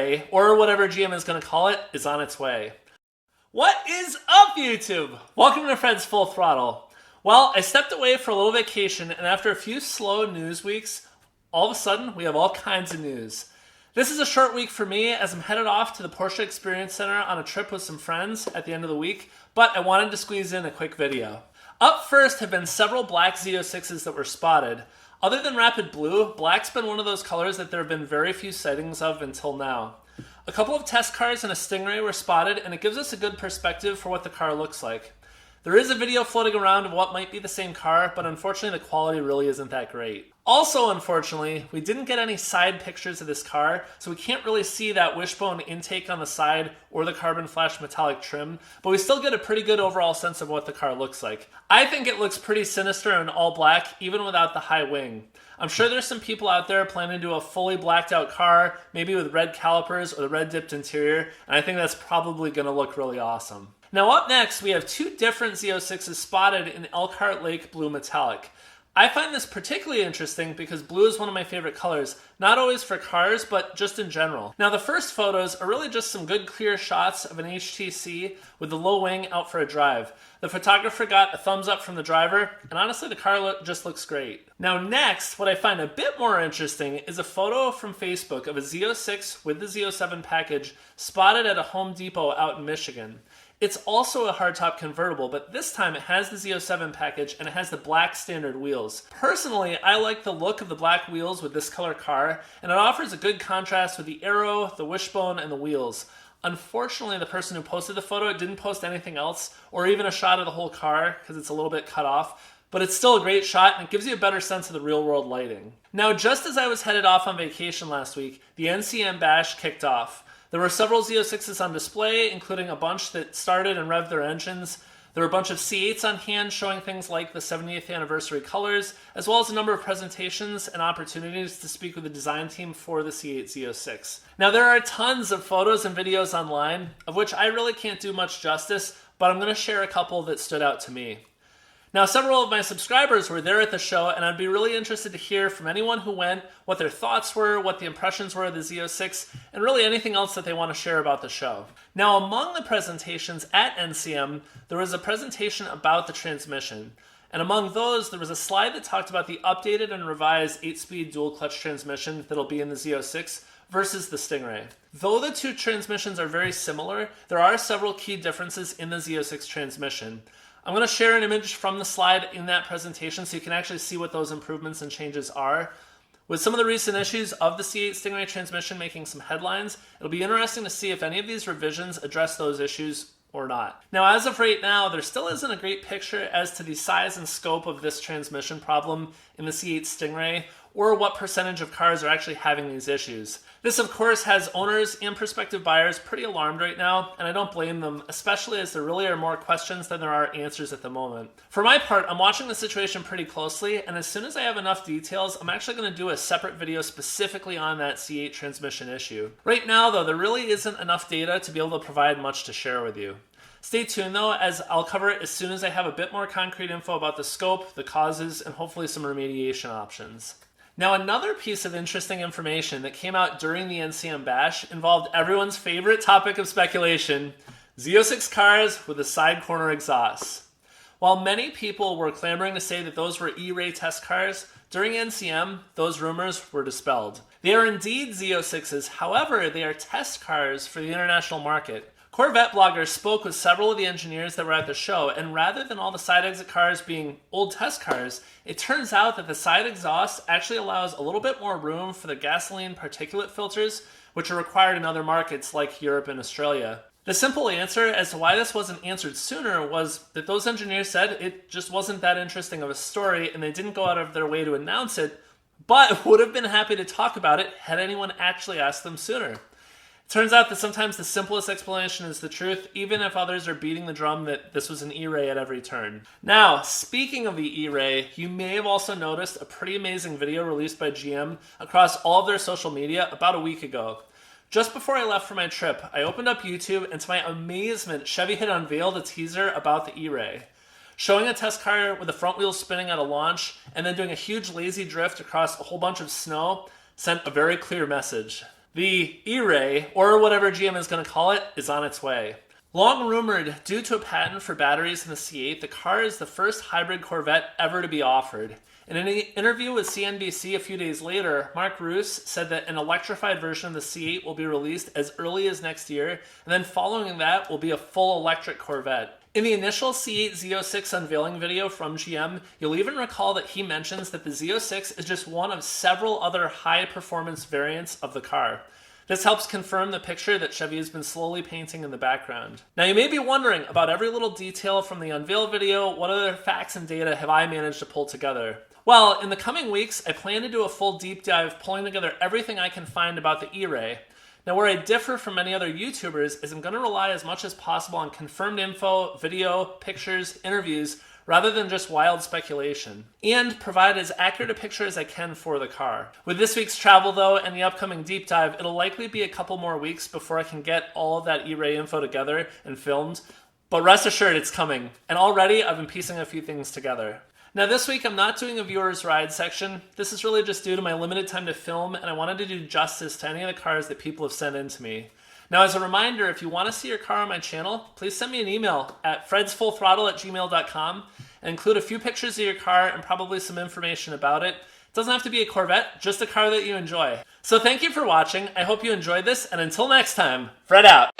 E-Ray, or whatever GM is going to call it, is on its way. What is up, YouTube? Welcome to Fred's Full Throttle. Well, I stepped away for a little vacation, and after a few slow news weeks, all of a sudden, we have all kinds of news. This is a short week for me as I'm headed off to the Porsche Experience Center on a trip with some friends at the end of the week, but I wanted to squeeze in a quick video. Up first have been several black Z06s that were spotted. Other than Rapid Blue, black's been one of those colors that there have been very few sightings of until now. A couple of test cars and a Stingray were spotted, and it gives us a good perspective for what the car looks like. There is a video floating around of what might be the same car, but unfortunately the quality really isn't that great. Also, unfortunately, we didn't get any side pictures of this car, so we can't really see that wishbone intake on the side or the carbon flash metallic trim, but we still get a pretty good overall sense of what the car looks like. I think it looks pretty sinister in all black, even without the high wing. I'm sure there's some people out there planning to do a fully blacked out car, maybe with red calipers or the red dipped interior, and I think that's probably going to look really awesome. Now up next, we have two different Z06s spotted in Elkhart Lake Blue Metallic. I find this particularly interesting because blue is one of my favorite colors, not always for cars, but just in general. Now the first photos are really just some good clear shots of an HTC with the low wing out for a drive. The photographer got a thumbs up from the driver, and honestly the car just looks great. Now next, what I find a bit more interesting is a photo from Facebook of a Z06 with the Z07 package spotted at a Home Depot out in Michigan. It's also a hardtop convertible, but this time it has the Z07 package and it has the black standard wheels. Personally, I like the look of the black wheels with this color car, and it offers a good contrast with the arrow, the wishbone, and the wheels. Unfortunately, the person who posted the photo didn't post anything else, or even a shot of the whole car, because it's a little bit cut off. But it's still a great shot, and it gives you a better sense of the real-world lighting. Now, just as I was headed off on vacation last week, the NCM Bash kicked off. There were several Z06s on display, including a bunch that started and revved their engines. There were a bunch of C8s on hand showing things like the 70th anniversary colors, as well as a number of presentations and opportunities to speak with the design team for the C8 Z06. Now there are tons of photos and videos online, of which I really can't do much justice, but I'm going to share a couple that stood out to me. Now, several of my subscribers were there at the show, and I'd be really interested to hear from anyone who went, what their thoughts were, what the impressions were of the Z06, and really anything else that they want to share about the show. Now, among the presentations at NCM, there was a presentation about the transmission. And among those, there was a slide that talked about the updated and revised 8-speed dual-clutch transmission that'll be in the Z06 versus the Stingray. Though the two transmissions are very similar, there are several key differences in the Z06 transmission. I'm going to share an image from the slide in that presentation so you can actually see what those improvements and changes are. With some of the recent issues of the C8 Stingray transmission making some headlines, it'll be interesting to see if any of these revisions address those issues or not. Now, as of right now, there still isn't a great picture as to the size and scope of this transmission problem in the C8 Stingray, or what percentage of cars are actually having these issues. This, of course, has owners and prospective buyers pretty alarmed right now, and I don't blame them, especially as there really are more questions than there are answers at the moment. For my part, I'm watching the situation pretty closely, and as soon as I have enough details, I'm actually going to do a separate video specifically on that C8 transmission issue. Right now, though, there really isn't enough data to be able to provide much to share with you. Stay tuned though, as I'll cover it as soon as I have a bit more concrete info about the scope, the causes, and hopefully some remediation options. Now, another piece of interesting information that came out during the NCM Bash involved everyone's favorite topic of speculation, Z06 cars with a side corner exhaust. While many people were clamoring to say that those were E-Ray test cars, during NCM, those rumors were dispelled. They are indeed Z06s, however, they are test cars for the international market. Corvette bloggers spoke with several of the engineers that were at the show, and rather than all the side exit cars being old test cars, it turns out that the side exhaust actually allows a little bit more room for the gasoline particulate filters, which are required in other markets like Europe and Australia. The simple answer as to why this wasn't answered sooner was that those engineers said it just wasn't that interesting of a story, and they didn't go out of their way to announce it, but would have been happy to talk about it had anyone actually asked them sooner. Turns out that sometimes the simplest explanation is the truth, even if others are beating the drum that this was an E-Ray at every turn. Now, speaking of the E-Ray, you may have also noticed a pretty amazing video released by GM across all of their social media about a week ago. Just before I left for my trip, I opened up YouTube, and to my amazement, Chevy had unveiled a teaser about the E-Ray. Showing a test car with the front wheels spinning at a launch, and then doing a huge lazy drift across a whole bunch of snow, sent a very clear message. The E-Ray, or whatever GM is going to call it, is on its way. Long rumored, due to a patent for batteries in the C8, the car is the first hybrid Corvette ever to be offered. In an interview with CNBC a few days later, Mark Roos said that an electrified version of the C8 will be released as early as next year, and then following that will be a full electric Corvette. In the initial C8 Z06 unveiling video from GM, you'll even recall that he mentions that the Z06 is just one of several other high-performance variants of the car. This helps confirm the picture that Chevy has been slowly painting in the background. Now you may be wondering about every little detail from the unveil video. What other facts and data have I managed to pull together? Well, in the coming weeks, I plan to do a full deep dive pulling together everything I can find about the E-Ray. Now where I differ from many other YouTubers is I'm going to rely as much as possible on confirmed info, video, pictures, interviews, rather than just wild speculation, and provide as accurate a picture as I can for the car. With this week's travel though, and the upcoming deep dive, it'll likely be a couple more weeks before I can get all of that E-Ray info together and filmed, but rest assured it's coming, and already I've been piecing a few things together. Now this week I'm not doing a viewer's ride section. This is really just due to my limited time to film, and I wanted to do justice to any of the cars that people have sent in to me. Now as a reminder, if you want to see your car on my channel, please send me an email at fredsfullthrottle@gmail.com and include a few pictures of your car and probably some information about it. It doesn't have to be a Corvette, just a car that you enjoy. So thank you for watching. I hope you enjoyed this, and until next time, Fred out.